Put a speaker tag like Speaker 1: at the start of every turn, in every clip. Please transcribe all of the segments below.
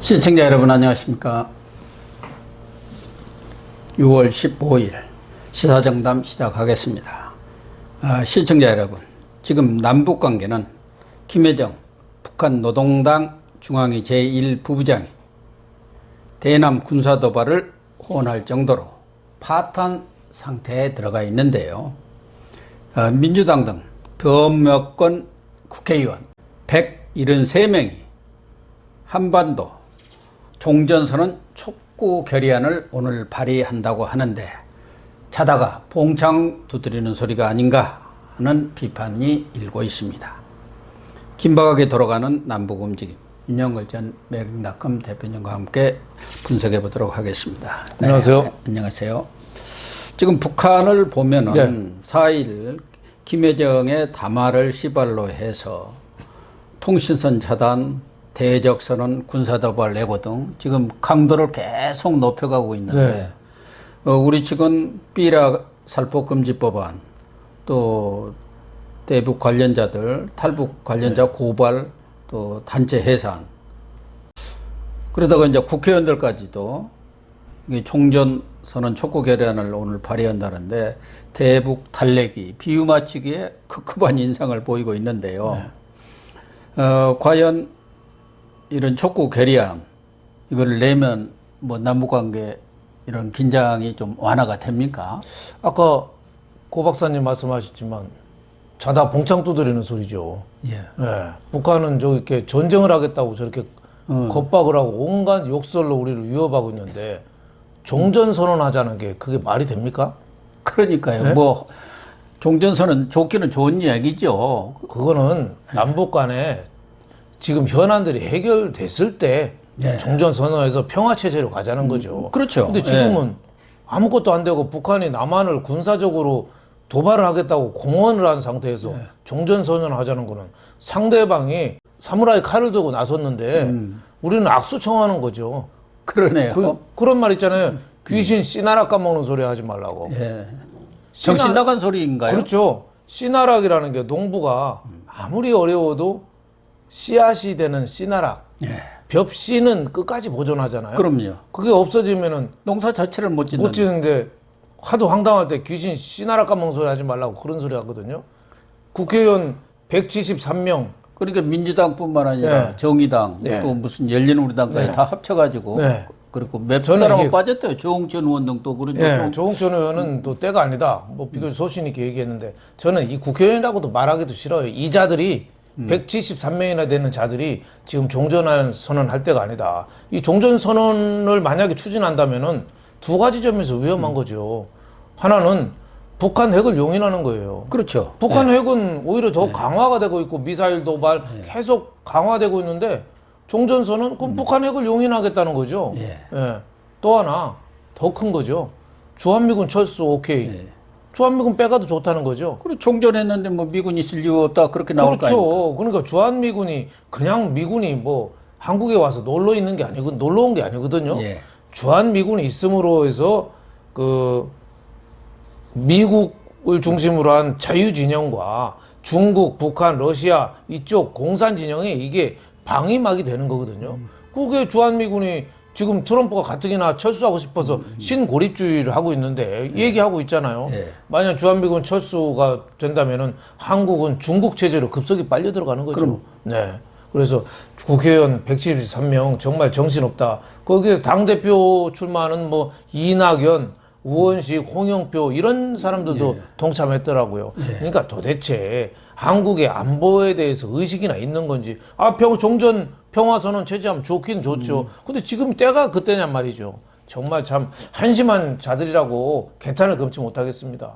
Speaker 1: 시청자 여러분 안녕하십니까. 6월 15일 시사정담 시작하겠습니다. 시청자 여러분, 지금 남북관계는 김여정 북한 노동당 중앙위 제1부부장이 대남 군사도발을 호언할 정도로 파탄 상태에 들어가 있는데요. 민주당 등 몇몇 건 국회의원 173명이 한반도 종전선언 촉구 결의안을 오늘 발의한다고 하는데 자다가 봉창 두드리는 소리가 아닌가 하는 비판이 일고 있습니다. 긴박하게 돌아가는 남북 움직임, 윤영걸 전 맥락컴 대표님과 함께 분석해 보도록 하겠습니다.
Speaker 2: 안녕하세요.
Speaker 1: 네, 안녕하세요. 지금 북한을 보면은 4일 김여정의 담화를 시발로 해서 통신선 차단, 대적선언, 군사도발 예고 등 지금 강도를 계속 높여가고 있는데 우리 측은 삐라 살포금지법안, 또 대북 관련자들, 탈북 관련자 고발, 또 단체 해산, 그러다가 이제 국회의원들까지도 총전선언 촉구 결의안을 오늘 발의한다는데 대북 달래기, 비유 맞추기에 급급한 인상을 보이고 있는데요. 과연 이런 촉구 결의안 이걸 내면 뭐 남북관계 이런 긴장이 좀 완화가 됩니까?
Speaker 2: 아까 고 박사님 말씀하셨지만 자다 봉창 두드리는 소리죠.
Speaker 1: 예.
Speaker 2: 예. 북한은 이렇게 전쟁을 하겠다고 저렇게 겁박을 하고 온갖 욕설로 우리를 위협하고 있는데 종전 선언하자는 게 그게 말이 됩니까?
Speaker 1: 그러니까요.
Speaker 2: 네?
Speaker 1: 뭐 종전선언 좋기는 좋은 이야기죠.
Speaker 2: 그거는 남북 간에 지금 현안들이 해결됐을 때 종전 선언에서 평화 체제로 가자는 거죠.
Speaker 1: 그렇죠.
Speaker 2: 근데 지금은 아무것도 안 되고 북한이 남한을 군사적으로 도발을 하겠다고 공언을 한 상태에서 종전 선언을 하자는 거는 상대방이 사무라이 칼을 들고 나섰는데 우리는 악수 청하는 거죠.
Speaker 1: 그러네요.
Speaker 2: 그런 말 있잖아요. 귀신 씨나락 까먹는 소리 하지 말라고.
Speaker 1: 예. 정신 나간 소리인가요?
Speaker 2: 그렇죠. 씨나락이라는 게 농부가 아무리 어려워도 씨앗이 되는 씨나락. 벽씨는 끝까지 보존하잖아요.
Speaker 1: 그럼요.
Speaker 2: 그게 없어지면은
Speaker 1: 농사 자체를 못 짓는.
Speaker 2: 못 짓는데 하도 황당할 때 귀신 씨나락 까먹는 소리 하지 말라고 그런 소리 하거든요. 국회의원 173명.
Speaker 1: 그러니까 민주당뿐만 아니라 정의당, 또 무슨 열린우리당까지 다 합쳐가지고 그리고 몇 사람은 빠졌대요. 조홍천 의원 등도 그러죠.
Speaker 2: 조홍천 의원은 또 때가 아니다. 뭐 비교적 소신 있게 얘기했는데 저는 이 국회의원이라고도 말하기도 싫어요. 이 자들이 173명이나 되는 자들이 지금 종전 선언할 때가 아니다. 이 종전 선언을 만약에 추진한다면은 두 가지 점에서 위험한 거죠. 하나는 북한 핵을 용인하는 거예요.
Speaker 1: 그렇죠.
Speaker 2: 북한 핵은 오히려 더 강화가 되고 있고 미사일 도발 계속 강화되고 있는데 종전선언 그럼 북한 핵을 용인하겠다는 거죠. 또 하나 더 큰 거죠. 주한미군 철수 오케이. 주한미군 빼가도 좋다는 거죠.
Speaker 1: 그리고 종전했는데 뭐 미군 있을 이유 없다 그렇게 나올 거 아닙니까?
Speaker 2: 그렇죠. 그러니까 주한미군이 그냥 미군이 뭐 한국에 와서 놀러 있는 게 아니고 놀러 온 게 아니거든요. 주한미군이 있음으로 해서 그 미국을 중심으로 한 자유진영과 중국, 북한, 러시아 이쪽 공산 진영에 이게 방위막이 되는 거거든요. 그게 주한미군이 지금 트럼프가 가뜩이나 철수하고 싶어서 신고립주의를 하고 있는데 얘기하고 있잖아요. 만약 주한미군 철수가 된다면은 한국은 중국 체제로 급속히 빨려 들어가는 거죠. 그래서 국회의원 173명 정말 정신없다. 거기에 당대표 출마하는 뭐 이낙연, 우원식, 홍영표 이런 사람들도 동참했더라고요. 그러니까 도대체 한국의 안보에 대해서 의식이나 있는 건지 종전 평화선언 체제하면 좋긴 좋죠. 근데 지금 때가 그때냔 말이죠. 정말 참 한심한 자들이라고 개탄을 금치 못하겠습니다.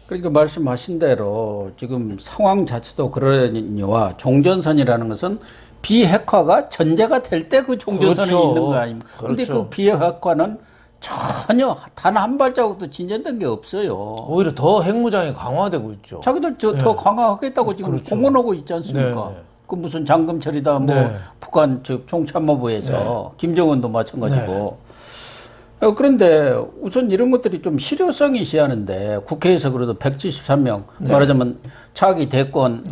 Speaker 1: 그러니까 말씀하신 대로 지금 상황 자체도 그러니와 종전선이라는 것은 비핵화가 전제가 될 때 그 종전선이 있는 거 아닙니까? 그런데 그 비핵화는 전혀 단 한 발자국도 진전된 게 없어요.
Speaker 2: 오히려 더 핵무장이 강화되고 있죠.
Speaker 1: 자기들 더 강화하겠다고 지금 공언하고 있지 않습니까? 그 무슨 장금 처리다 뭐 북한 즉 총참모부에서 김정은도 마찬가지고. 그런데 우선 이런 것들이 좀 실효성이 시하는데 국회에서 그래도 173명 말하자면 차기 대권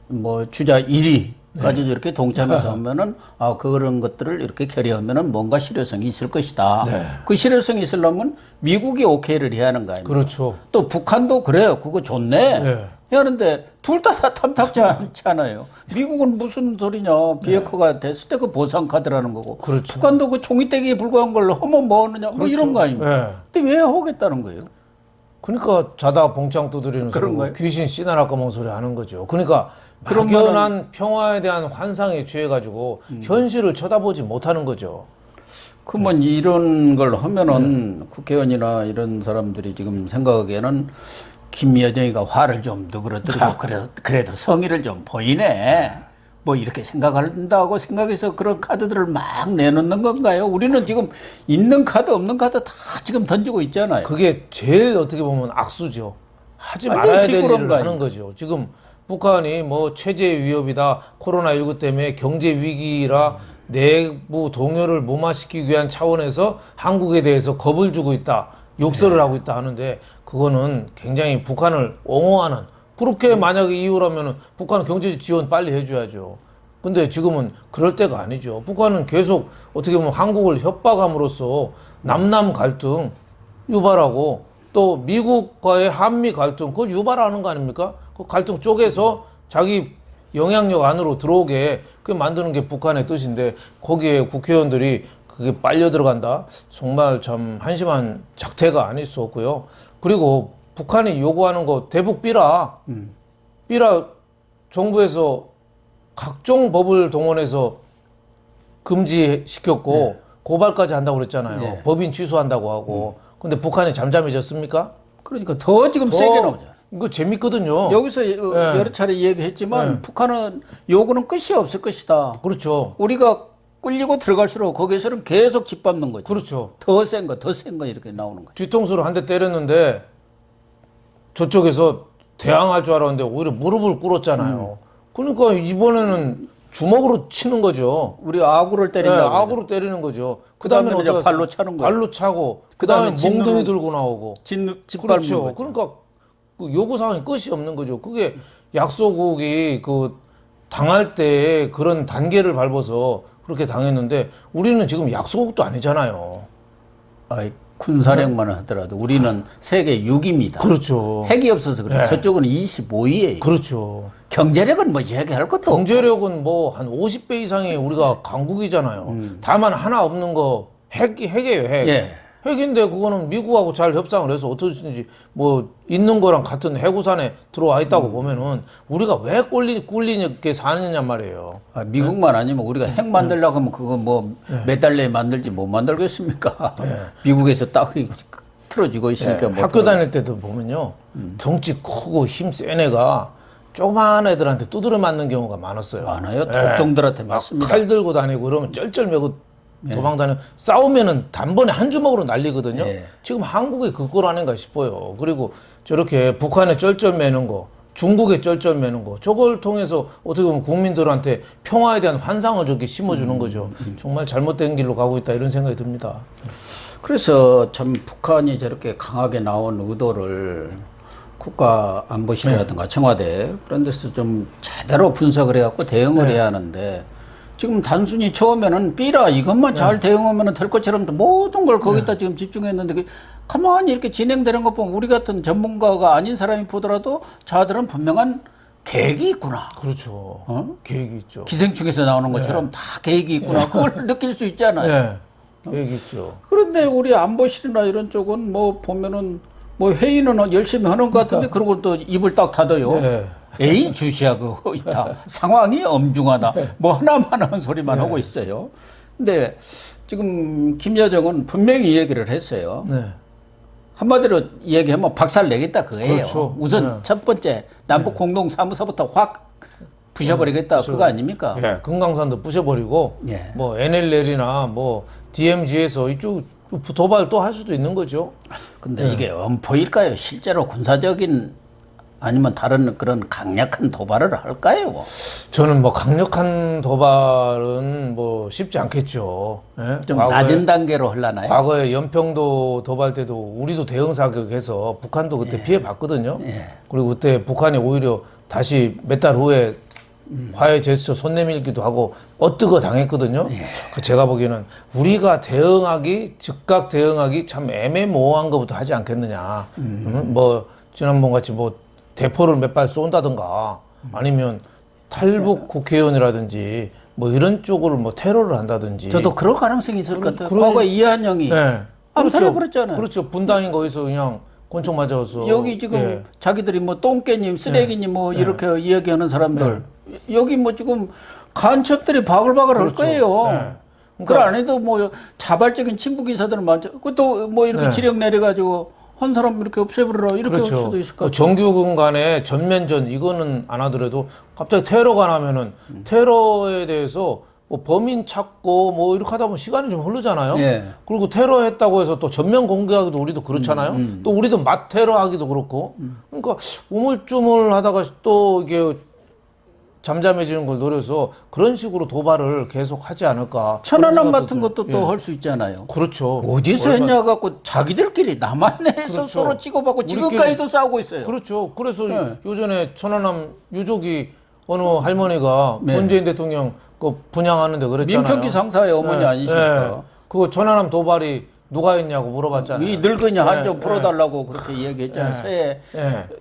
Speaker 1: 뭐 주자 1위 가지고 이렇게 동참해서 하면은 그런 것들을 이렇게 결의하면은 뭔가 실효성이 있을 것이다. 그 실효성이 있으려면 미국이 오케이를 해야 하는 거 아닙니까?
Speaker 2: 그렇죠.
Speaker 1: 또 북한도 그래요. 그거 좋네. 해야 하는데 둘 다 탐탁지 않잖아요. 미국은 무슨 소리냐. 비핵화가 됐을 때 그 보상 카드라는 거고.
Speaker 2: 그렇죠.
Speaker 1: 북한도 그 종이떼기에 불과한 걸로 하면 뭐 하느냐. 뭐 이런 거 아닙니까? 근데 왜 하겠다는 거예요?
Speaker 2: 그러니까 자다 봉창 두드리는
Speaker 1: 그런
Speaker 2: 소리고
Speaker 1: 거예요?
Speaker 2: 귀신 씨나라 까먹은 소리 하는 거죠. 그러니까 막연한 평화에 대한 환상에 취해가지고 현실을 쳐다보지 못하는 거죠.
Speaker 1: 그러면 이런 걸 하면은 국회의원이나 이런 사람들이 지금 생각하기에는 김여정이가 화를 좀 누그러뜨리고 그래도 성의를 좀 보이네. 뭐 이렇게 생각한다고 생각해서 그런 카드들을 막 내놓는 건가요? 우리는 지금 있는 카드 없는 카드 다 지금 던지고 있잖아요.
Speaker 2: 그게 제일 어떻게 보면 악수죠. 하지
Speaker 1: 완전히
Speaker 2: 말아야 될
Speaker 1: 찌끄러운
Speaker 2: 일을
Speaker 1: 거
Speaker 2: 하는 거죠. 지금 북한이 뭐 체제 위협이다, 코로나19 때문에 경제 위기라 내부 동요를 무마시키기 위한 차원에서 한국에 대해서 겁을 주고 있다, 욕설을 하고 있다 하는데 그거는 굉장히 북한을 옹호하는, 그렇게 만약에 이유라면은 북한은 경제 지원 빨리 해줘야죠. 근데 지금은 그럴 때가 아니죠. 북한은 계속 어떻게 보면 한국을 협박함으로써 남남 갈등 유발하고 또 미국과의 한미 갈등 그걸 유발하는 거 아닙니까? 그 갈등 쪼개서 자기 영향력 안으로 들어오게 그 만드는 게 북한의 뜻인데 거기에 국회의원들이 그게 빨려 들어간다? 정말 참 한심한 작태가 아닐 수 없고요. 그리고 북한이 요구하는 거 대북 삐라 정부에서 각종 법을 동원해서 금지시켰고 고발까지 한다고 그랬잖아요. 법인 취소한다고 하고. 근데 북한이 잠잠해졌습니까?
Speaker 1: 그러니까 더 지금 세게 나오죠.
Speaker 2: 이거 재밌거든요.
Speaker 1: 여기서 여러 차례 얘기했지만 북한은 요구는 끝이 없을 것이다.
Speaker 2: 그렇죠.
Speaker 1: 우리가 끌리고 들어갈수록 거기서는 계속 짓밟는 거죠.
Speaker 2: 그렇죠.
Speaker 1: 더 센 거, 더 센 거 이렇게 나오는 거죠.
Speaker 2: 뒤통수를 한 대 때렸는데 저쪽에서 대항할 줄 알았는데 오히려 무릎을 꿇었잖아요. 그러니까 이번에는 주먹으로 치는 거죠.
Speaker 1: 우리 아구를 때린다고.
Speaker 2: 악으로 때리는 거죠.
Speaker 1: 그다음에는 이제
Speaker 2: 어떡하겠어요?
Speaker 1: 발로 차는 거예요.
Speaker 2: 발로 차고 그다음에
Speaker 1: 진눈으로
Speaker 2: 몽둥이 들고 나오고.
Speaker 1: 짓밟는
Speaker 2: 그렇죠.
Speaker 1: 거죠.
Speaker 2: 그러니까 그 요구 사항이 끝이 없는 거죠. 그게 약소국이 그 당할 때 그런 단계를 밟아서 그렇게 당했는데 우리는 지금 약소국도 아니잖아요.
Speaker 1: 군사력만 하더라도 우리는 세계 6위입니다.
Speaker 2: 그렇죠.
Speaker 1: 핵이 없어서 그래요. 저쪽은 25위예요.
Speaker 2: 그렇죠.
Speaker 1: 경제력은 뭐 얘기할 것도 없고.
Speaker 2: 경제력은 뭐 한 50배 이상의 우리가 강국이잖아요. 다만 하나 없는 거 핵이에요, 핵.
Speaker 1: 예.
Speaker 2: 핵인데 그거는 미국하고 잘 협상을 해서 어떻게든지 뭐 있는 거랑 같은 해구산에 들어와 있다고 보면은 우리가 왜 꿀리게 사느냐 말이에요.
Speaker 1: 미국만 아니면 우리가 핵 만들려고 하면 그거 뭐 몇 달 내에 만들지 못 만들겠습니까? 미국에서 딱 틀어지고 있으니까. 뭐
Speaker 2: 학교 다닐 때도 보면요. 덩치 크고 힘 센 애가 조그만 애들한테 두드려 맞는 경우가 많았어요.
Speaker 1: 많아요. 독종들한테 맞습니다.
Speaker 2: 칼 들고 다니고 그러면 쩔쩔매고 도망 다녀 싸우면은 단번에 한 주먹으로 날리거든요. 지금 한국이 그걸 아닌가 싶어요. 그리고 저렇게 북한에 쩔쩔매는 거, 중국에 쩔쩔매는 거, 저걸 통해서 어떻게 보면 국민들한테 평화에 대한 환상을 저렇게 심어주는 거죠. 정말 잘못된 길로 가고 있다 이런 생각이 듭니다.
Speaker 1: 그래서 참 북한이 저렇게 강하게 나온 의도를 국가안보실이라든가 청와대 그런 데서 좀 제대로 분석을 해갖고 대응을 해야 하는데 지금 단순히 처음에는 삐라 이것만 잘 대응하면 될 것처럼 모든 걸 거기다 지금 집중했는데 가만히 이렇게 진행되는 것 보면 우리 같은 전문가가 아닌 사람이 보더라도 저들은 분명한 계획이 있구나.
Speaker 2: 그렇죠. 계획이 있죠.
Speaker 1: 기생충에서 나오는 것처럼 다 계획이 있구나. 그걸 느낄 수 있잖아요.
Speaker 2: 계획이 있죠.
Speaker 1: 그런데 우리 안보실이나 이런 쪽은 뭐 보면은 뭐 회의는 열심히 하는 것 같은데 그러고 또 입을 딱 닫아요. A 주시하고 있다. 상황이 엄중하다. 뭐 하나만 하는 소리만 하고 있어요. 근데 지금 김여정은 분명히 얘기를 했어요. 한마디로 얘기하면 박살 내겠다 그거예요.
Speaker 2: 그렇죠.
Speaker 1: 우선 첫 번째 남북 공동 사무소부터 확 부셔버리겠다 그거 아닙니까?
Speaker 2: 금강산도 부셔버리고 뭐 NLL이나 뭐 DMZ에서 이쪽 도발 또 할 수도 있는 거죠.
Speaker 1: 근데 이게 엄포일까요? 실제로 군사적인 아니면 다른 그런 강력한 도발을 할까요?
Speaker 2: 저는 뭐 강력한 도발은 뭐 쉽지 않겠죠.
Speaker 1: 좀 낮은 단계로 하려나요?
Speaker 2: 과거에 연평도 도발 때도 우리도 대응 사격해서 북한도 그때 피해 봤거든요. 그리고 그때 북한이 오히려 다시 몇 달 후에 화해 제스처 손 내밀기도 하고 엇뜨거 당했거든요. 그 제가 보기에는 우리가 즉각 대응하기 참 애매모호한 것부터 하지 않겠느냐. 뭐 지난번 같이 뭐 대포를 몇 발 쏜다든가 아니면 탈북 국회의원이라든지 뭐 이런 쪽으로 뭐 테러를 한다든지.
Speaker 1: 저도 그럴 가능성이 있을 것 같아요. 과거 이한영이 암살해버렸잖아요.
Speaker 2: 그렇죠. 분당인 거기서 그냥 권총 맞아서.
Speaker 1: 여기 지금 자기들이 뭐 똥개님, 쓰레기님 뭐 이렇게 이야기하는 사람들 여기 뭐 지금 간첩들이 바글바글 할 거예요. 그 안에도 뭐 자발적인 친북 인사들은 많죠. 그것도 뭐 이렇게 지령 내려가지고 한 사람 이렇게 없애버려라 이렇게 할 수도 있을 것 같아요.
Speaker 2: 정규군 간의 전면전 이거는 안 하더라도 갑자기 테러가 나면은 테러에 대해서 뭐 범인 찾고 뭐 이렇게 하다 보면 시간이 좀 흐르잖아요. 그리고 테러했다고 해서 또 전면 공개하기도 우리도 그렇잖아요. 또 우리도 맞 테러하기도 그렇고. 그러니까 우물쭈물 하다가 또 이게 잠잠해지는 걸 노려서 그런 식으로 도발을 계속 하지 않을까.
Speaker 1: 천안함 같은 것도 또 할 수 있잖아요.
Speaker 2: 그렇죠.
Speaker 1: 어디서 했냐 갖고 자기들끼리 남한에서 서로 치고받고 지금까지도 싸우고 있어요.
Speaker 2: 그렇죠. 그래서 요전에 천안함 유족이 어느 할머니가 문재인 대통령 그 분양하는데 그랬잖아요.
Speaker 1: 민평기 상사의 어머니 아니십니까?
Speaker 2: 그거 천안함 도발이 누가 했냐고 물어봤잖아요.
Speaker 1: 이 늙은이 한 점 풀어달라고 그렇게 얘기했잖아요. 새해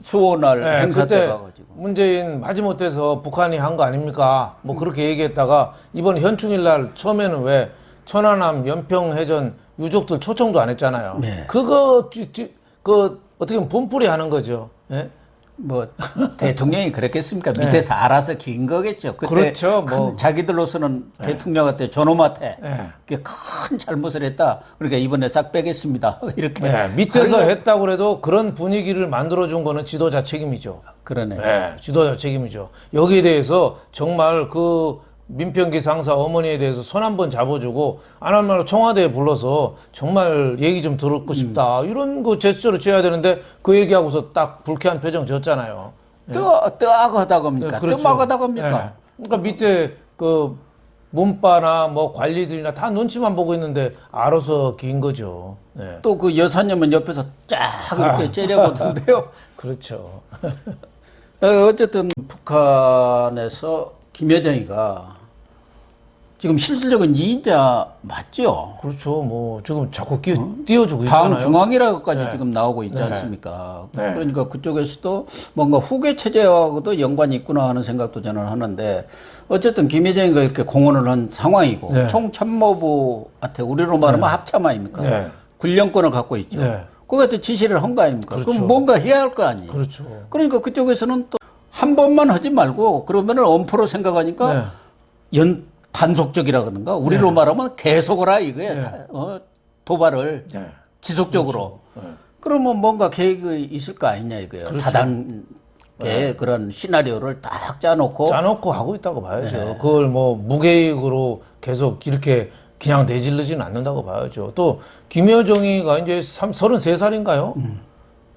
Speaker 1: 수호날 행사 때 가가지고.
Speaker 2: 문재인 마지못해서 북한이 한 거 아닙니까? 뭐 그렇게 얘기했다가 이번 현충일 날 처음에는 왜 천안함 연평해전 유족들 초청도 안 했잖아요. 그거 그 어떻게 보면 분풀이 하는 거죠.
Speaker 1: 뭐 대통령이 그랬겠습니까? 밑에서 알아서 긴 거겠죠. 그때
Speaker 2: 그렇죠. 뭐
Speaker 1: 자기들로서는 대통령한테 저놈한테 그게 큰 잘못을 했다. 그러니까 이번에 싹 빼겠습니다. 이렇게
Speaker 2: 밑에서 했다고 그래도 그런 분위기를 만들어준 거는 지도자 책임이죠.
Speaker 1: 그러네.
Speaker 2: 지도자 책임이죠. 여기에 대해서 정말 그 민평기 상사 어머니에 대해서 손 한번 잡아주고 안 하면 말로 청와대에 불러서 정말 얘기 좀 듣고 싶다 이런 거 제스처를 취해야 되는데 그 얘기하고서 딱 불쾌한 표정 지었잖아요.
Speaker 1: 뜨악하다 겁니까?
Speaker 2: 그렇죠.
Speaker 1: 뜨악하다 겁니까?
Speaker 2: 그러니까 밑에 그 문바나 뭐 관리들이나 다 눈치만 보고 있는데 알아서 긴 거죠.
Speaker 1: 또 그 여사님은 옆에서 쫙 이렇게 째려보던데요.
Speaker 2: 그렇죠.
Speaker 1: 어쨌든 북한에서 김여정이가 지금 실질적인 2인자 맞죠?
Speaker 2: 그렇죠. 뭐 지금 자꾸 띄워주고
Speaker 1: 당
Speaker 2: 있잖아요.
Speaker 1: 중앙이라고까지 지금 나오고 있지 않습니까? 그러니까 그쪽에서도 뭔가 후계 체제하고도 연관이 있구나 하는 생각도 저는 하는데 어쨌든 김여정이가 이렇게 공헌을 한 상황이고 총참모부한테 우리로 말하면 합참 아닙니까? 군령권을 갖고 있죠. 그것도 지시를 한 거 아닙니까?
Speaker 2: 그렇죠.
Speaker 1: 그럼 뭔가 해야 할 거 아니에요.
Speaker 2: 그렇죠.
Speaker 1: 그러니까 그쪽에서는 또 한 번만 하지 말고 그러면은 엄포로 생각하니까 단속적이라든가 우리로 말하면 계속을 이거야. 도발을 지속적으로. 그러면 뭔가 계획이 있을 거 아니냐 이거예요. 다단계 그런 시나리오를 딱 짜놓고
Speaker 2: 하고 있다고 봐야죠. 그걸 뭐 무계획으로 계속 이렇게 그냥 내질르지는 않는다고 봐야죠. 또 김여정이가 이제 33살인가요?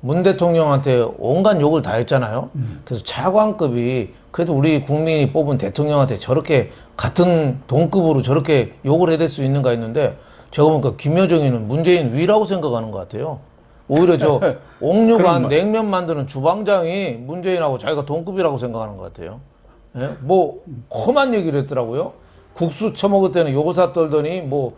Speaker 2: 문 대통령한테 온갖 욕을 다 했잖아요. 그래서 차관급이 그래도 우리 국민이 뽑은 대통령한테 저렇게 같은 동급으로 저렇게 욕을 해댈 수 있는가 했는데 제가 보니까 김여정이는 문재인 위라고 생각하는 것 같아요. 오히려 저 옥류관 냉면 만드는 주방장이 문재인하고 자기가 동급이라고 생각하는 것 같아요. 뭐 험한 얘기를 했더라고요. 국수 처먹을 때는 요거사 떨더니 뭐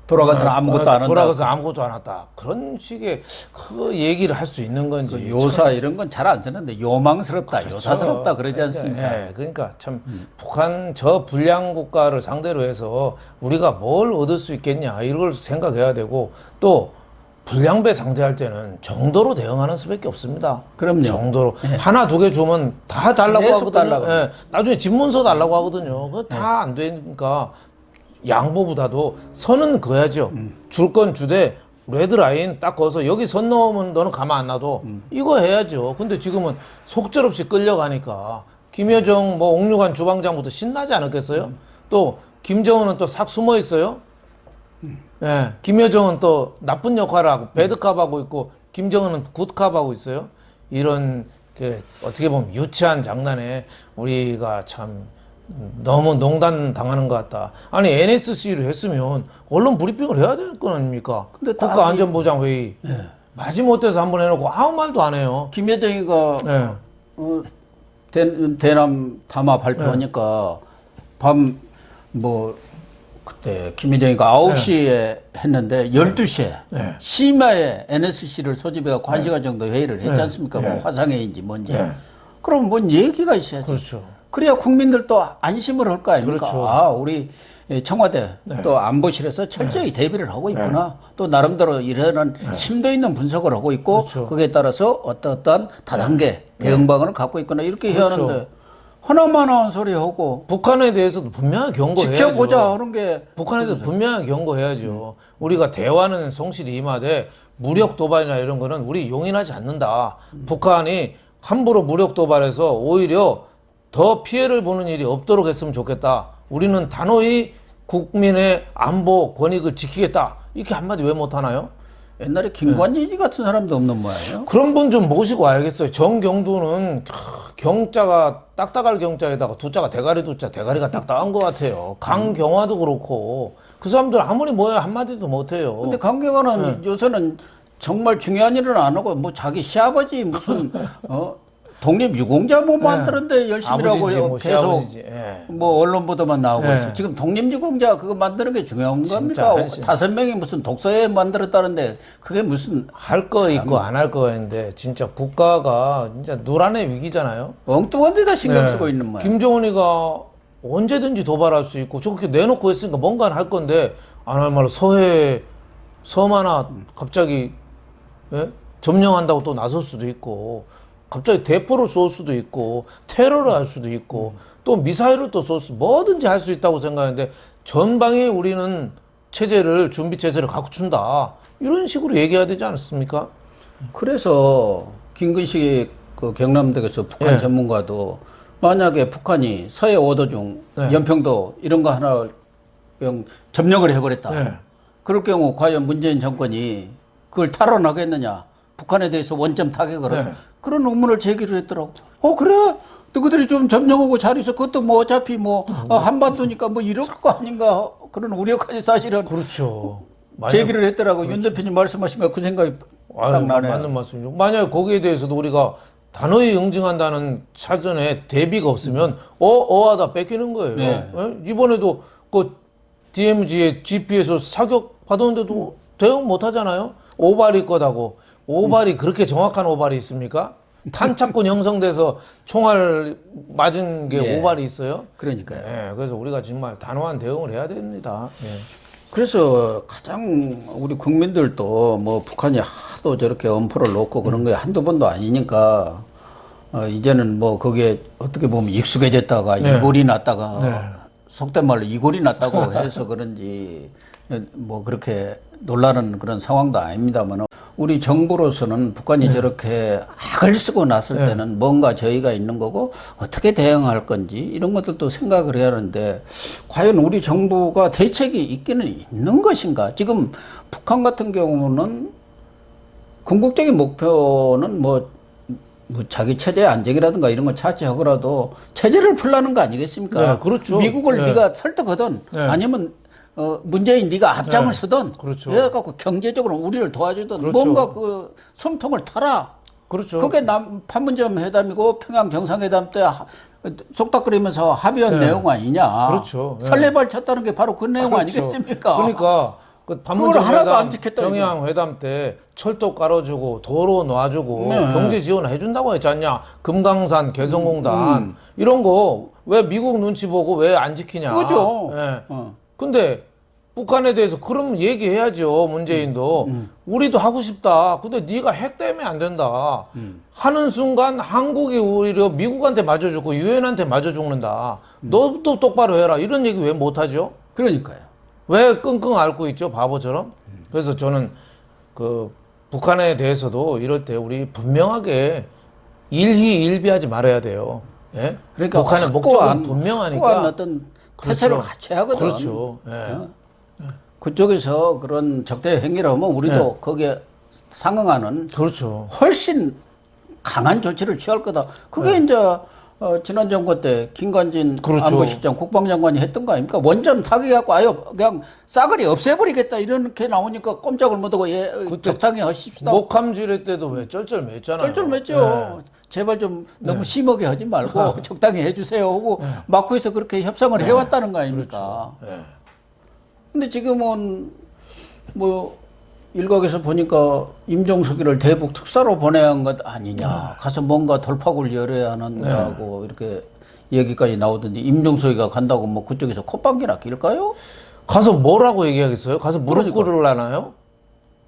Speaker 1: 돌아가서는 아무것도 안 한다.
Speaker 2: 돌아가서 아무것도 안 했다. 그런 식의 그 얘기를 할 수 있는 건지.
Speaker 1: 그 요사 이런 건 잘 안 쓰는데 요망스럽다,
Speaker 2: 그렇죠.
Speaker 1: 요사스럽다 그러지 않습니까?
Speaker 2: 그러니까 참 북한 저 불량 국가를 상대로 해서 우리가 뭘 얻을 수 있겠냐 이걸 생각해야 되고 또 불량배 상대할 때는 정도로 대응하는 수밖에 없습니다.
Speaker 1: 그럼요.
Speaker 2: 정도로 하나 두 개 주면 다 달라고
Speaker 1: 계속
Speaker 2: 하거든요.
Speaker 1: 달라고.
Speaker 2: 나중에 집문서 달라고 하거든요. 그거 다 안 되니까 양보보다도 선은 그어야죠. 줄 건 주되 레드라인 딱 그어서 여기 선 넘으면 너는 가만 안 놔둬. 이거 해야죠. 근데 지금은 속절없이 끌려가니까 김여정 뭐 옥류관 주방장부터 신나지 않았겠어요? 또 김정은은 또 싹 숨어 있어요. 김여정은 또 나쁜 역할을 하고 배드캅 하고 있고 김정은은 굿캅 하고 있어요. 이런 그 어떻게 보면 유치한 장난에 우리가 참 너무 농단 당하는 것 같다. 아니 NSC를 했으면 언론 브리핑을 해야 될 거 아닙니까?
Speaker 1: 근데
Speaker 2: 국가안전보장회의 마지못해서 한번 해놓고 아무 말도 안 해요.
Speaker 1: 김여정이가 대남 담화 발표하니까 밤 뭐 그때 김희정이가 9시에 했는데 12시에 심야에 NSC를 소집해갖고 1시간 정도 회의를 했지 않습니까? 뭐 화상회의인지 뭔지. 그럼 뭔 얘기가 있어야죠.
Speaker 2: 그렇죠.
Speaker 1: 그래야 국민들도 안심을 할 거 아닙니까?
Speaker 2: 그렇죠.
Speaker 1: 아, 우리 청와대 또 안보실에서 철저히 대비를 하고 있구나. 또 나름대로 이러한 심도 있는 분석을 하고 있고 거기에 따라서 어떠한 다단계 대응 방안을 갖고 있구나. 이렇게 해야 하는데 하나만한 소리 하고
Speaker 2: 북한에 대해서도 분명하게 경고해야죠.
Speaker 1: 지켜보자 하는 게
Speaker 2: 북한에 대해서 분명하게 경고해야죠. 우리가 대화는 성실히 임하되 무력 도발이나 이런 거는 우리 용인하지 않는다. 북한이 함부로 무력 도발해서 오히려 더 피해를 보는 일이 없도록 했으면 좋겠다. 우리는 단호히 국민의 안보 권익을 지키겠다. 이렇게 한마디 왜 못하나요?
Speaker 1: 옛날에 김관진이 같은 사람도 없는 모양이에요.
Speaker 2: 그런 분 좀 모시고 와야겠어요. 정경두는 경자가 딱딱할 경자에다가 두자가 대가리 두자, 대가리가 딱딱한 것 같아요. 강경화도 그렇고 그 사람들 아무리 뭐야 한마디도 못해요.
Speaker 1: 근데 강경화는 요새는 정말 중요한 일은 안 하고 뭐 자기 시아버지 무슨 독립유공자 뭐 만드는데 열심히 하고
Speaker 2: 아버지인지 뭐
Speaker 1: 계속
Speaker 2: 시아버지인지,
Speaker 1: 뭐 언론 보도만 나오고 있어. 지금 독립유공자 그거 만드는 게 중요한 겁니까?
Speaker 2: 한심.
Speaker 1: 5명이 무슨 독서회 만들었다는데 그게 무슨
Speaker 2: 할 거 있고 안 할 거 있는데 진짜 국가가 진짜 노란의 위기잖아요.
Speaker 1: 엉뚱한 데다 신경 쓰고 있는 모양.
Speaker 2: 김정은이가 언제든지 도발할 수 있고 저렇게 내놓고 했으니까 뭔가 할 건데 안 할 말로 서해 섬 하나 갑자기 점령한다고 또 나설 수도 있고 갑자기 대포를 쏠 수도 있고 테러를 할 수도 있고 또 미사일을 또 쏠 수 뭐든지 할 수 있다고 생각하는데 전방에 우리는 체제를 준비 체제를 갖춘다 이런 식으로 얘기해야 되지 않습니까?
Speaker 1: 그래서 김근식 그 경남대에서 북한 전문가도 만약에 북한이 서해 5도 중 연평도 이런 거 하나 그냥 점령을 해버렸다. 그럴 경우 과연 문재인 정권이 그걸 탈환하겠느냐? 북한에 대해서 원점 타격을 그런 의문을 제기를 했더라고. 그래? 너희들이 좀 점령하고 잘 있어. 그것도 뭐 어차피 뭐 한반도니까 뭐 이럴 거 아닌가 그런 우려까지 사실은
Speaker 2: 그렇죠.
Speaker 1: 제기를 했더라고. 윤 대표님 말씀하신 거 그 생각이 딱 나네요.
Speaker 2: 맞는 말씀이죠. 만약에 거기에 대해서도 우리가 단호히 응징한다는 사전에 대비가 없으면 어하다 뺏기는 거예요. 이번에도 그 DMZ에 GP에서 사격 받았는데도 대응 못 하잖아요. 오발이 거다고. 오발이 그렇게 정확한 오발이 있습니까? 탄착군 형성돼서 총알 맞은 게 오발이 있어요?
Speaker 1: 그러니까요.
Speaker 2: 그래서 우리가 정말 단호한 대응을 해야 됩니다.
Speaker 1: 그래서 가장 우리 국민들도 뭐 북한이 하도 저렇게 엄포를 놓고 그런 게 한두 번도 아니니까 이제는 뭐 거기에 어떻게 보면 익숙해졌다가 이골이 났다가 속된 말로 이골이 났다고 해서 그런지 뭐 그렇게 놀라는 그런 상황도 아닙니다만 우리 정부로서는 북한이 저렇게 악을 쓰고 났을 때는 뭔가 저희가 있는 거고 어떻게 대응할 건지 이런 것들도 생각을 해야 하는데 과연 우리 정부가 대책이 있기는 있는 것인가? 지금 북한 같은 경우는 궁극적인 목표는 뭐 자기 체제 안정이라든가 이런 걸 차지하더라도 체제를 풀라는 거 아니겠습니까?
Speaker 2: 그렇죠.
Speaker 1: 미국을 네가 설득하든 아니면 문재인 네가 앞장을 서든
Speaker 2: 그렇죠.
Speaker 1: 그래갖고 경제적으로 우리를 도와주든
Speaker 2: 그렇죠.
Speaker 1: 뭔가 그 숨통을 타라.
Speaker 2: 그렇죠.
Speaker 1: 그게 판문점 회담이고 평양 정상회담 때 속닥거리면서 합의한 내용 아니냐.
Speaker 2: 그렇죠.
Speaker 1: 설레발 쳤다는 게 바로 그 내용
Speaker 2: 그렇죠.
Speaker 1: 아니겠습니까?
Speaker 2: 그러니까 그
Speaker 1: 그걸
Speaker 2: 판문점
Speaker 1: 하나도 안
Speaker 2: 회담,
Speaker 1: 지켰다,
Speaker 2: 평양 회담 때 철도 깔아주고 도로 놔주고 경제 지원 해준다고 했지 않냐? 금강산 개성공단 이런 거 왜 미국 눈치 보고 왜 안 지키냐?
Speaker 1: 그죠.
Speaker 2: 근데 북한에 대해서 그럼 얘기해야죠. 문재인도 우리도 하고 싶다. 근데 네가 핵 때문에 안 된다. 하는 순간 한국이 오히려 미국한테 맞아 죽고 유엔한테 맞아 죽는다. 너도 똑바로 해라. 이런 얘기 왜 못하죠?
Speaker 1: 그러니까요.
Speaker 2: 왜 끙끙 앓고 있죠? 바보처럼. 그래서 저는 그 북한에 대해서도 이럴 때 우리 분명하게 일희일비하지 말아야 돼요. 예?
Speaker 1: 그러니까
Speaker 2: 북한의 목적은 분명하니까.
Speaker 1: 어떤 태세를 갖춰야 하거든.
Speaker 2: 그렇죠.
Speaker 1: 그쪽에서 그런 적대 행위를 하면 우리도 거기에 상응하는
Speaker 2: 그렇죠.
Speaker 1: 훨씬 강한 조치를 취할 거다. 그게 이제 지난 정권 때 김관진
Speaker 2: 그렇죠.
Speaker 1: 안보실장 국방장관이 했던 거 아닙니까? 원점 타격해갖고 아예 그냥 싸그리 없애버리겠다 이렇게 나오니까 꼼짝을 못하고 적당히 하십시다.
Speaker 2: 목함지뢰 때도 왜 쩔쩔맸잖아요.
Speaker 1: 쩔쩔맸죠. 제발 좀 너무 심하게 하지 말고 적당히 해주세요 하고 마쿠에서 그렇게 협상을 해왔다는 거 아닙니까?
Speaker 2: 그렇죠.
Speaker 1: 근데 지금은 뭐 일각에서 보니까 임종석이를 대북 특사로 보내야 한 것 아니냐. 가서 뭔가 돌파구를 열어야 한다고 이렇게 얘기까지 나오던데 임종석이가 간다고 뭐 그쪽에서 콧방귀나 낄까요?
Speaker 2: 가서 뭐라고 얘기하겠어요? 가서 무릎 꿇으려나요?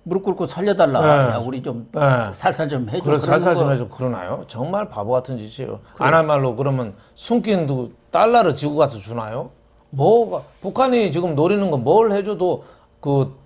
Speaker 1: 무릎 꿇고 살려달라. 야, 우리 좀 살살 좀 해줘.
Speaker 2: 그래서 살살 좀
Speaker 1: 거.
Speaker 2: 해줘. 그러나요? 정말 바보 같은 짓이에요. 안 할 말로 그러면 숨긴 달러를 지고 가서 주나요? 뭐가 북한이 지금 노리는 건 뭘 해줘도 그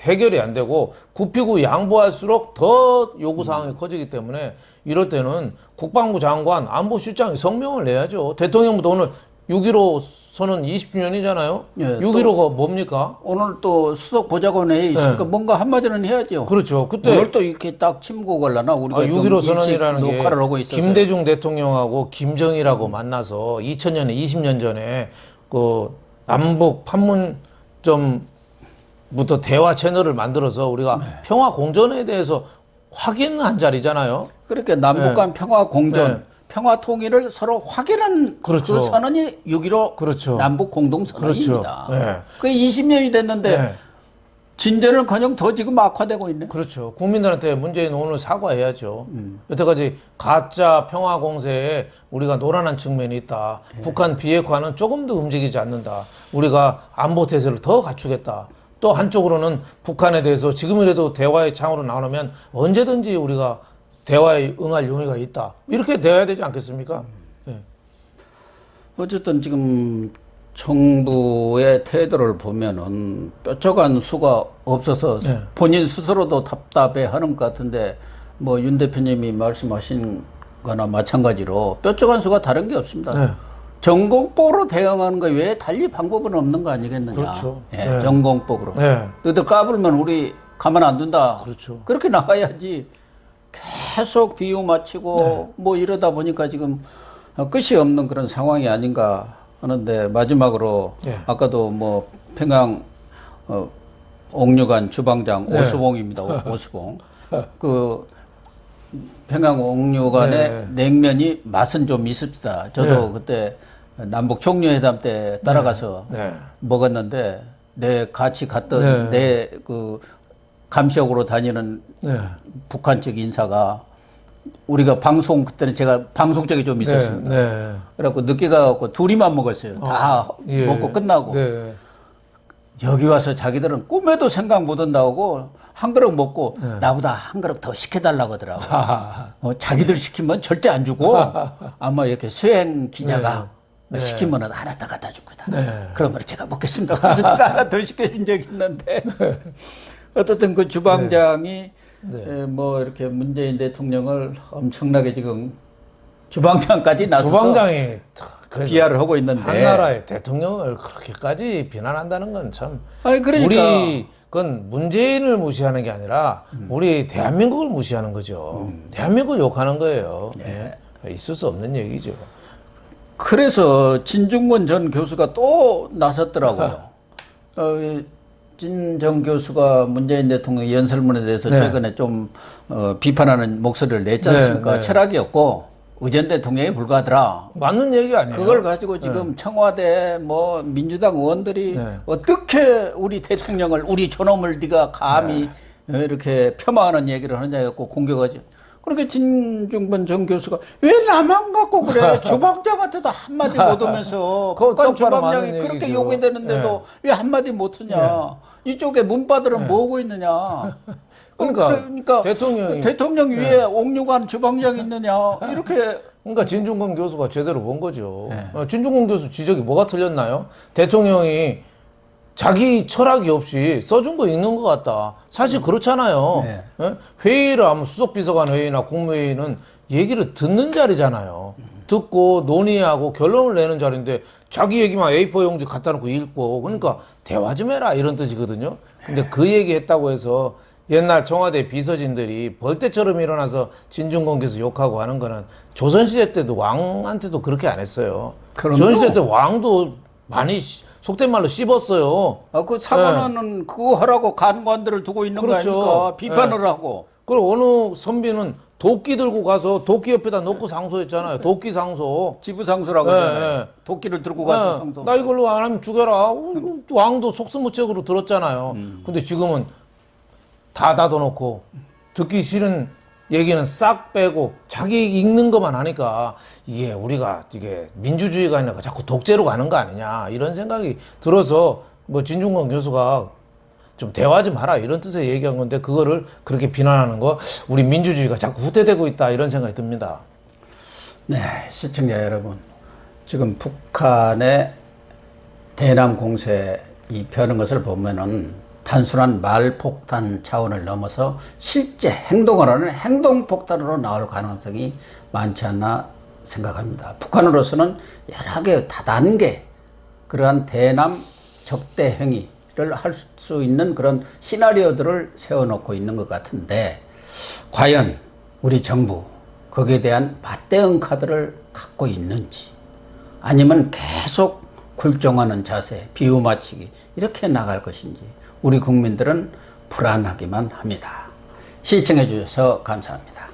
Speaker 2: 해결이 안 되고 굽히고 양보할수록 더 요구 사항이 커지기 때문에 이럴 때는 국방부 장관, 안보실장이 성명을 내야죠. 대통령부터 오늘 6.15 선언 20주년이잖아요.
Speaker 1: 예,
Speaker 2: 6.15가 뭡니까?
Speaker 1: 오늘 또 수석 보좌관회의 있으니까 뭔가 한마디는 해야죠.
Speaker 2: 그렇죠. 그때
Speaker 1: 오늘 또 이렇게 딱 침묵을 하나 우리가
Speaker 2: 6.15 선언이라는 게
Speaker 1: 녹화를 하고 있어서
Speaker 2: 김대중 대통령하고 김정일하고 만나서 2000년에 20년 전에 그 남북 판문점부터 대화 채널을 만들어서 우리가 평화 공존에 대해서 확인한 자리잖아요.
Speaker 1: 그렇게 남북 간 평화 공존, 평화 통일을 서로 확인한
Speaker 2: 그렇죠.
Speaker 1: 그 선언이 6.15
Speaker 2: 그렇죠.
Speaker 1: 남북 공동 선언입니다.
Speaker 2: 그렇죠.
Speaker 1: 그게 20년이 됐는데 진전은커녕 더 지금 악화되고 있네.
Speaker 2: 그렇죠. 국민들한테 문재인 오늘 사과해야죠. 여태까지 가짜 평화 공세에 우리가 노란한 측면이 있다. 북한 비핵화는 조금 도 움직이지 않는다. 우리가 안보 태세를 더 갖추겠다. 또 한쪽으로는 북한에 대해서 지금이라도 대화의 창으로 나오면 언제든지 우리가 대화에 응할 용의가 있다. 이렇게 돼야 되지 않겠습니까?
Speaker 1: 어쨌든 지금 정부의 태도를 보면은 뾰족한 수가 없어서 본인 스스로도 답답해 하는 것 같은데 뭐 윤 대표님이 말씀하신 거나 마찬가지로 뾰족한 수가 다른 게 없습니다. 전공법으로 대응하는 거 외에 달리 방법은 없는 거 아니겠느냐.
Speaker 2: 그렇죠.
Speaker 1: 전공법으로. 너희들 까불면 우리 가만 안 둔다.
Speaker 2: 그렇죠.
Speaker 1: 그렇게 나가야지 계속 비유 맞추고 뭐 이러다 보니까 지금 끝이 없는 그런 상황이 아닌가 하는데 마지막으로 아까도 뭐 평양 옥류관 주방장 오수봉입니다. 오수봉. 그 평양 옥류관의 냉면이 맛은 좀 있습니다. 저도 그때 남북 총리회담 때 따라가서 먹었는데 내 같이 갔던 내 그 감시역으로 다니는 북한 측 인사가 우리가 방송 그때는 제가 방송 쪽에 좀 있었습니다. 그래갖고 늦게 가갖고 둘이만 먹었어요. 다 먹고 끝나고 여기 와서 자기들은 꿈에도 생각 못 한다고 한 그릇 먹고 나보다 한 그릇 더 시켜달라고 하더라고. 자기들 시키면 절대 안 주고 아마 이렇게 수행 기자가 시키면 하나 더 갖다 줄 거다. 그러면 제가 먹겠습니다. 그래서 제가 하나 더 시켜준 적이 있는데 어떻든 그 주방장이 뭐 이렇게 문재인 대통령을 엄청나게 지금 주방장까지 나서서
Speaker 2: 주방장이
Speaker 1: 비하를 하고 있는데
Speaker 2: 한 나라의 대통령을 그렇게까지 비난한다는 건 참
Speaker 1: 아니 그러니까
Speaker 2: 우리 그건 문재인을 무시하는 게 아니라 우리 대한민국을 무시하는 거죠. 대한민국을 욕하는 거예요. 있을 수 없는 얘기죠.
Speaker 1: 그래서 진중권 전 교수가 또 나섰더라고요. 진 전 교수가 문재인 대통령 연설문에 대해서 최근에 좀 비판하는 목소리를 냈지 않습니까? 철학이 없고 의전 대통령에 불과하더라.
Speaker 2: 맞는 얘기 아니에요?
Speaker 1: 그걸 가지고 지금 청와대 뭐 민주당 의원들이 어떻게 우리 대통령을 우리 저놈을 네가 감히 이렇게 폄하하는 얘기를 하느냐 해갖고 공격하지. 그렇게 진중권 전 교수가 왜 나만 갖고 그래? 주방장한테도 한마디 못 하면서 북한 주방장이 그렇게
Speaker 2: 얘기죠.
Speaker 1: 요구되는데도 왜 한마디 못 하냐? 이쪽에 문바들은 뭐 하고 있느냐?
Speaker 2: 그러니까
Speaker 1: 대통령 위에 옥류관 주방장이 있느냐? 이렇게
Speaker 2: 그러니까 진중권 교수가 제대로 본 거죠. 진중권 교수 지적이 뭐가 틀렸나요? 대통령이 자기 철학이 없이 써준 거 읽는 것 같다. 사실 그렇잖아요. 회의를 하면 수석비서관 회의나 국무회의는 얘기를 듣는 자리잖아요. 듣고 논의하고 결론을 내는 자리인데 자기 얘기만 A4 용지 갖다 놓고 읽고 그러니까 대화 좀 해라 이런 뜻이거든요. 근데 그 얘기 했다고 해서 옛날 청와대 비서진들이 벌떼처럼 일어나서 진중권 교수 욕하고 하는 거는 조선시대 때도 왕한테도 그렇게 안 했어요. 조선시대 때 왕도 많이 속된 말로 씹었어요.
Speaker 1: 그 사관원은 그거 하라고 간관들을 두고 있는 거 아닙니까? 비판을 하고.
Speaker 2: 그리고 어느 선비는 도끼 들고 가서 도끼 옆에다 놓고 상소했잖아요. 도끼 상소.
Speaker 1: 지부상소라고
Speaker 2: 예,
Speaker 1: 하잖아요.
Speaker 2: 예.
Speaker 1: 도끼를 들고 가서
Speaker 2: 예,
Speaker 1: 상소.
Speaker 2: 나 이걸로 안 하면 죽여라. 왕도 속수무책으로 들었잖아요. 근데 지금은 다 닫아놓고 듣기 싫은 얘기는 싹 빼고 자기 읽는 것만 하니까 이게 우리가 이게 민주주의가 아니라 자꾸 독재로 가는 거 아니냐 이런 생각이 들어서 뭐 진중권 교수가 좀 대화하지 마라 이런 뜻의 얘기한 건데 그거를 그렇게 비난하는 거 우리 민주주의가 자꾸 후퇴되고 있다 이런 생각이 듭니다.
Speaker 1: 네, 시청자 여러분. 지금 북한의 대남 공세이 펴는 것을 보면은 단순한 말폭탄 차원을 넘어서 실제 행동을 하는 행동폭탄으로 나올 가능성이 많지 않나 생각합니다. 북한으로서는 여러 개 다단계 그러한 대남 적대 행위를 할 수 있는 그런 시나리오들을 세워놓고 있는 것 같은데 과연 우리 정부 거기에 대한 맞대응 카드를 갖고 있는지 아니면 계속 굴종하는 자세, 비우맞추기 이렇게 나갈 것인지 우리 국민들은 불안하기만 합니다. 시청해 주셔서 감사합니다.